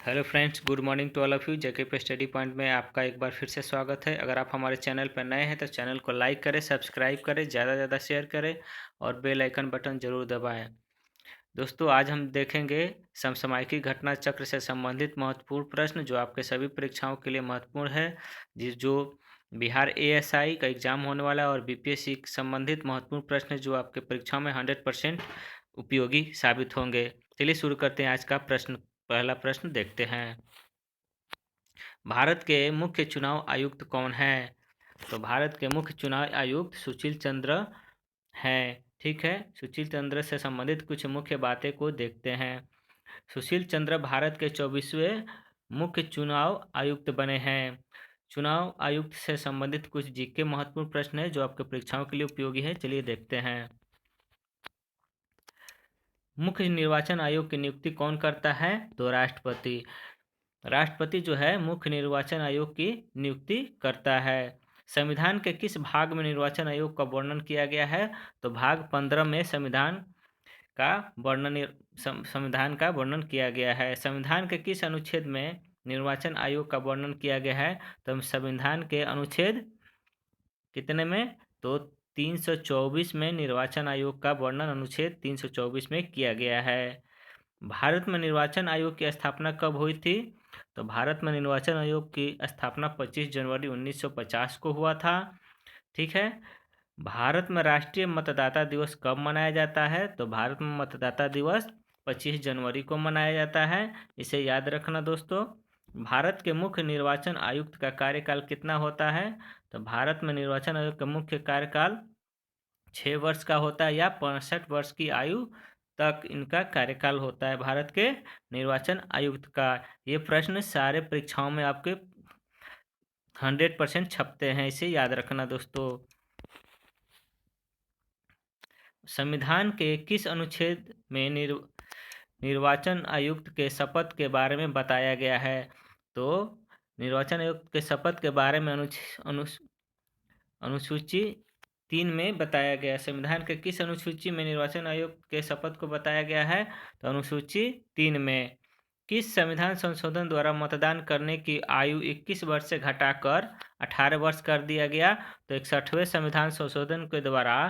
Hello friends, good morning to all of you. JK पे study point में आपका एक बार फिर से स्वागत है। अगर आप हमारे चैनल पर नए हैं तो चैनल को लाइक करें, सब्सक्राइब करें, ज़्यादा से ज़्यादा शेयर करें और बेल आइकन बटन ज़रूर दबाएं। दोस्तों, आज हम देखेंगे समसामयिकी घटना चक्र से संबंधित महत्वपूर्ण प्रश्न जो आपके सभी परीक्षाओं के लिए महत्वपूर्ण है। जो बिहार एएसआई का एग्ज़ाम होने वाला है और बीपीएससी संबंधित महत्वपूर्ण प्रश्न जो आपके परीक्षाओं में 100% उपयोगी साबित होंगे। चलिए शुरू करते हैं आज का प्रश्न। पहला प्रश्न देखते हैं। भारत के मुख्य चुनाव आयुक्त कौन हैं? तो भारत के मुख्य चुनाव आयुक्त सुशील चंद्र हैं। ठीक है, सुशील चंद्र से संबंधित कुछ मुख्य बातें को देखते हैं। सुशील चंद्र भारत के 24वें मुख्य चुनाव आयुक्त बने हैं। चुनाव आयुक्त से संबंधित कुछ जीके महत्वपूर्ण प्रश्न है जो आपके परीक्षाओं के लिए उपयोगी है। चलिए देखते हैं। मुख्य निर्वाचन आयोग की नियुक्ति कौन करता है? तो राष्ट्रपति। राष्ट्रपति जो है मुख्य निर्वाचन आयोग की नियुक्ति करता है। संविधान के किस भाग में निर्वाचन आयोग का वर्णन किया गया है? तो भाग 15 में का वर्णन संविधान का वर्णन किया गया है। संविधान के किस अनुच्छेद में निर्वाचन आयोग का वर्णन किया गया है? तो संविधान के अनुच्छेद कितने में? तो 324 में निर्वाचन आयोग का वर्णन अनुच्छेद 324 में किया गया है। भारत में निर्वाचन आयोग की स्थापना कब हुई थी? तो भारत में निर्वाचन आयोग की स्थापना 25 जनवरी 1950 को हुआ था। ठीक है। भारत में राष्ट्रीय मतदाता दिवस कब मनाया जाता है? तो भारत में मतदाता दिवस 25 जनवरी को मनाया जाता है। इसे याद रखना दोस्तों। भारत के मुख्य निर्वाचन आयुक्त का कार्यकाल कितना होता है? तो भारत में निर्वाचन आयोग का मुख्य कार्यकाल 6 वर्ष का होता है या 65 वर्ष की आयु तक इनका कार्यकाल होता है भारत के निर्वाचन आयुक्त का। ये प्रश्न सारे परीक्षाओं में आपके 100% छपते हैं, इसे याद रखना दोस्तों। संविधान के किस अनुच्छेद में निर्वाचन आयुक्त के शपथ के बारे में बताया गया है? तो निर्वाचन आयुक्त के शपथ के बारे में अनुसूची 3 में बताया गया। संविधान के किस अनुसूची में निर्वाचन आयोग के शपथ को बताया गया है? तो अनुसूची 3 में। किस संविधान संशोधन द्वारा मतदान करने की आयु 21 वर्ष से घटाकर 18 वर्ष कर दिया गया? तो 61वें संविधान संशोधन के द्वारा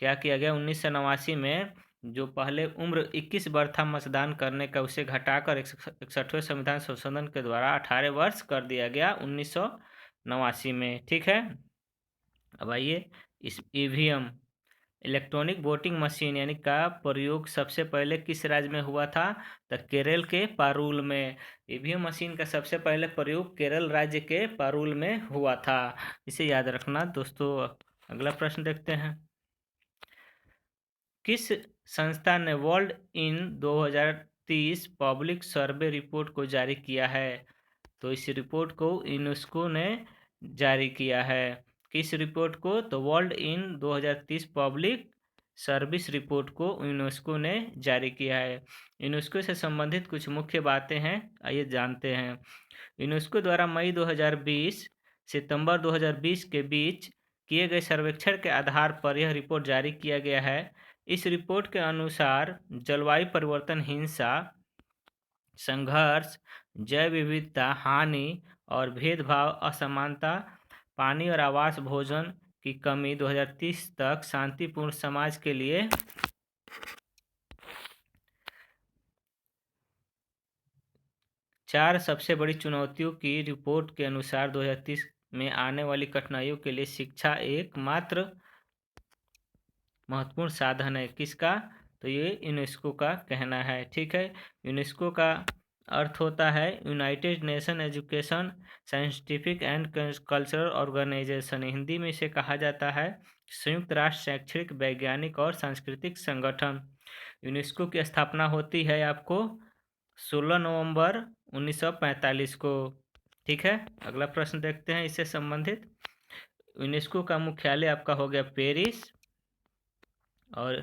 क्या किया गया? 1989 में जो पहले उम्र 21 वर्ष था मतदान करने का, उसे घटाकर 61वें संविधान संशोधन के द्वारा 18 वर्ष कर दिया गया 1989 में। ठीक है। अब आइए, इस ईवीएम इलेक्ट्रॉनिक वोटिंग मशीन यानी का प्रयोग सबसे पहले किस राज्य में हुआ था? तो केरल के पारूल में। ईवीएम मशीन का सबसे पहले प्रयोग केरल राज्य के पारूल में हुआ था, इसे याद रखना दोस्तों। अगला प्रश्न देखते हैं। किस संस्था ने world in 2030 public survey report को जारी किया है? तो इस रिपोर्ट को यूनेस्को ने जारी किया है। किस रिपोर्ट को? तो world in 2030 public service report को यूनेस्को ने जारी किया है। यूनेस्को से संबंधित कुछ मुख्य बातें हैं, आइए जानते हैं। यूनेस्को द्वारा मई 2020 सितंबर 2020 के बीच किए गए सर्वेक्षण के आधार पर यह रिपोर्ट जारी किया गया है। इस रिपोर्ट के अनुसार जलवायु परिवर्तन, हिंसा, संघर्ष, जैव विविधता हानि और भेदभाव, असमानता, पानी और आवास, भोजन की कमी 2030 तक शांतिपूर्ण समाज के लिए 4 सबसे बड़ी चुनौतियों की रिपोर्ट के अनुसार 2030 में आने वाली कठिनाइयों के लिए शिक्षा एकमात्र महत्वपूर्ण साधन है। किसका? तो ये यूनेस्को का कहना है। ठीक है। यूनेस्को का अर्थ होता है United Nation Education Scientific and Cultural Organization. Hindi में इसे कहा जाता है संयुक्त राष्ट्र शैक्षणिक, वैज्ञानिक और सांस्कृतिक संगठन। यूनेस्को की स्थापना होती है आपको 16 नवंबर 1945 को। ठीक है। अगला प्रश्न देखते हैं इससे संबंधित। यूनेस्को का मुख्यालय आपका हो गया पेरिस और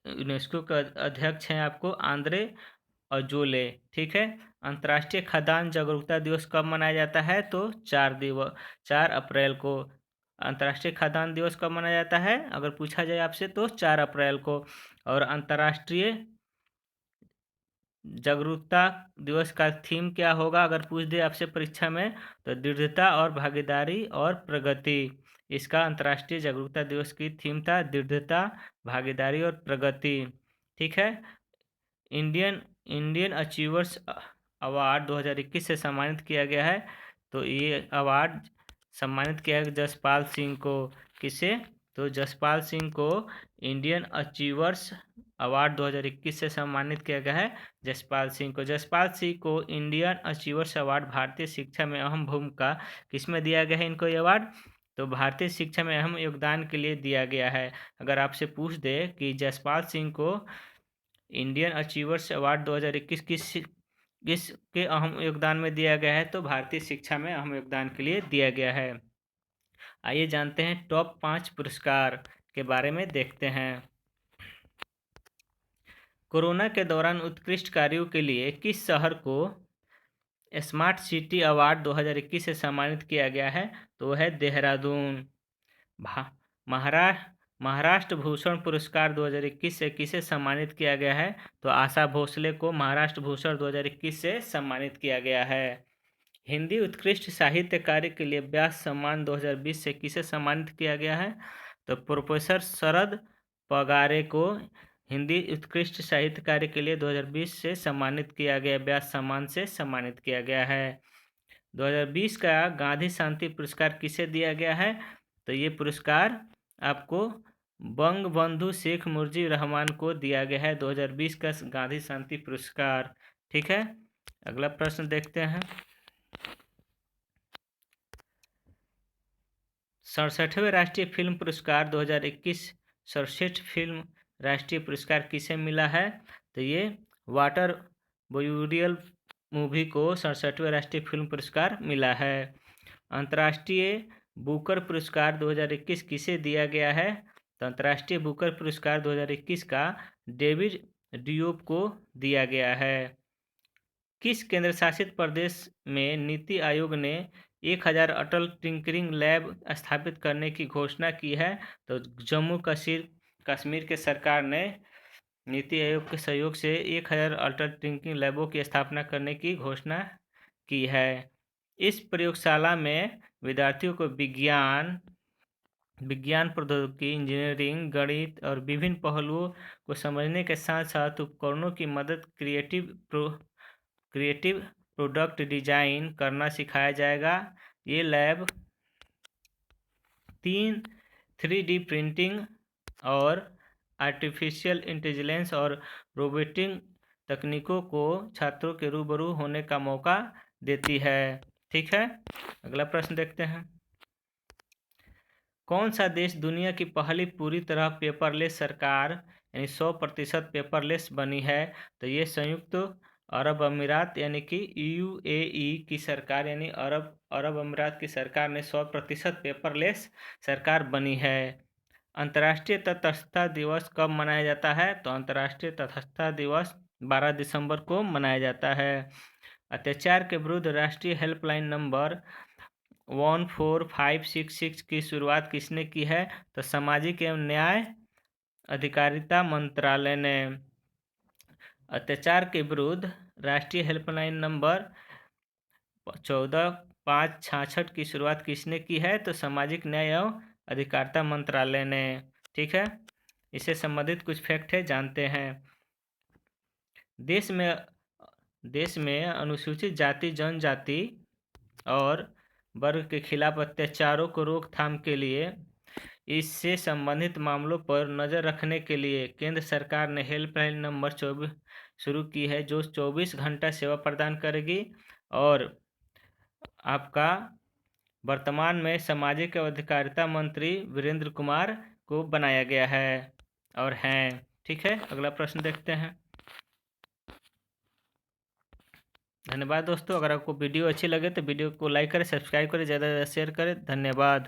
यूनेस्को का अध्यक्ष हैं आपको आंद्रे अजोले। ठीक है। अंतर्राष्ट्रीय खाद्यान्न जागरूकता दिवस कब मनाया जाता है? तो 4 अप्रैल को। अंतर्राष्ट्रीय खाद्यान्न दिवस कब मनाया जाता है अगर पूछा जाए आपसे? तो 4 अप्रैल को। और अंतर्राष्ट्रीय जागरूकता दिवस का थीम क्या होगा अगर पूछ दे आपसे परीक्षा में, तो दृढ़ता और भागीदारी और प्रगति। इसका अंतर्राष्ट्रीय जागरूकता दिवस की थीम था दृढ़ता, भागीदारी और प्रगति। ठीक है। इंडियन इंडियन अचीवर्स अवार्ड 2021 से सम्मानित किया गया है। तो ये अवार्ड सम्मानित किया गया जसपाल सिंह को। किसे? तो जसपाल सिंह को इंडियन अचीवर्स अवार्ड 2021 से सम्मानित किया गया है जसपाल सिंह को। जसपाल सिंह को इंडियन अचीवर्स अवार्ड भारतीय शिक्षा में अहम भूमिका किसमें दिया गया है इनको ये अवार्ड? तो भारतीय शिक्षा में अहम योगदान के लिए दिया गया है। अगर आपसे पूछ दे कि जसपाल सिंह को इंडियन अचीवर्स अवार्ड 2021 किस के अहम योगदान में दिया गया है, तो भारतीय शिक्षा में अहम योगदान के लिए दिया गया है। आइए जानते हैं टॉप 5 पुरस्कार के बारे में देखते हैं। कोरोना के दौरान उत्कृष्ट कार्यों के लिए किस शहर को स्मार्ट सिटी अवार्ड 2021 से सम्मानित किया गया है? तो वह है देहरादून। महाराष्ट्र भूषण पुरस्कार 2021 से किसे सम्मानित किया गया है? तो आशा भोसले को महाराष्ट्र भूषण 2021 से सम्मानित किया गया है। हिंदी उत्कृष्ट साहित्य कार्य के लिए व्यास सम्मान 2020 से किसे सम्मानित किया गया है? तो प्रोफेसर शरद पगारे को हिंदी उत्कृष्ट साहित्य कार्य के लिए 2020 से सम्मानित किया गया, व्यास सम्मान से सम्मानित किया गया है। 2020 का गांधी शांति पुरस्कार किसे दिया गया है? तो ये पुरस्कार आपको बंगबंधु शेख मुजीब रहमान को दिया गया है 2020 का गांधी शांति पुरस्कार। ठीक है। अगला प्रश्न देखते हैं। 67वें राष्ट्रीय फिल्म पुरस्कार 2021 सर्वश्रेष्ठ फिल्म राष्ट्रीय पुरस्कार किसे मिला है? तो ये वाटर बोयूरियल मूवी को 67वें राष्ट्रीय फिल्म पुरस्कार मिला है। अंतर्राष्ट्रीय बुकर पुरस्कार 2021 किसे दिया गया है? तो अंतर्राष्ट्रीय बुकर पुरस्कार 2021 का डेविड डियोप को दिया गया है। किस केंद्र शासित प्रदेश में नीति आयोग ने 1000 अटल टिंकरिंग लैब स्थापित करने की घोषणा की है? तो जम्मू कश्मीर के सरकार ने नीति आयोग के सहयोग से 1000 अटल टिंकरिंग लैबों की स्थापना करने की घोषणा की है। इस प्रयोगशाला में विद्यार्थियों को विज्ञान प्रौद्योगिकी, इंजीनियरिंग, गणित और विभिन्न पहलुओं को समझने के साथ साथ उपकरणों की मदद क्रिएटिव प्रोडक्ट डिजाइन करना सिखाया जाएगा। ये लैब 3D प्रिंटिंग और आर्टिफिशियल इंटेलिजेंस और रोबोटिक तकनीकों को छात्रों के रूबरू होने का मौका देती है। ठीक है। अगला प्रश्न देखते हैं। कौन सा देश दुनिया की पहली पूरी तरह पेपरलेस सरकार यानी 100% पेपरलेस बनी है? तो ये संयुक्त अरब अमीरात यानी कि UAE की सरकार यानी अरब अमीरात की सरकार ने 100% पेपरलेस सरकार बनी है। अंतर्राष्ट्रीय तटस्थता दिवस कब मनाया जाता है? तो अंतर्राष्ट्रीय तटस्थता दिवस 12 दिसंबर को मनाया जाता है। अत्याचार के विरुद्ध राष्ट्रीय हेल्पलाइन नंबर 14566 की शुरुआत किसने की है? तो सामाजिक एवं न्याय अधिकारिता मंत्रालय ने। अत्याचार के विरुद्ध राष्ट्रीय हेल्पलाइन नंबर 14566 की शुरुआत किसने की है? तो सामाजिक न्याय एवं अधिकारिता मंत्रालय ने। ठीक है। इससे संबंधित कुछ फैक्ट है, जानते हैं। देश में अनुसूचित जाति जनजाति और वर्ग के खिलाफ अत्याचारों को रोकथाम के लिए इससे संबंधित मामलों पर नज़र रखने के लिए केंद्र सरकार ने हेल्पलाइन नंबर 24 शुरू की है, जो 24 घंटा सेवा प्रदान करेगी। और आपका वर्तमान में सामाजिक अधिकारिता मंत्री वीरेंद्र कुमार को बनाया गया है और हैं। ठीक है। अगला प्रश्न देखते हैं। धन्यवाद दोस्तों। अगर आपको वीडियो अच्छी लगे तो वीडियो को लाइक करें, सब्सक्राइब करें, ज़्यादा से ज़्यादा शेयर करें। धन्यवाद।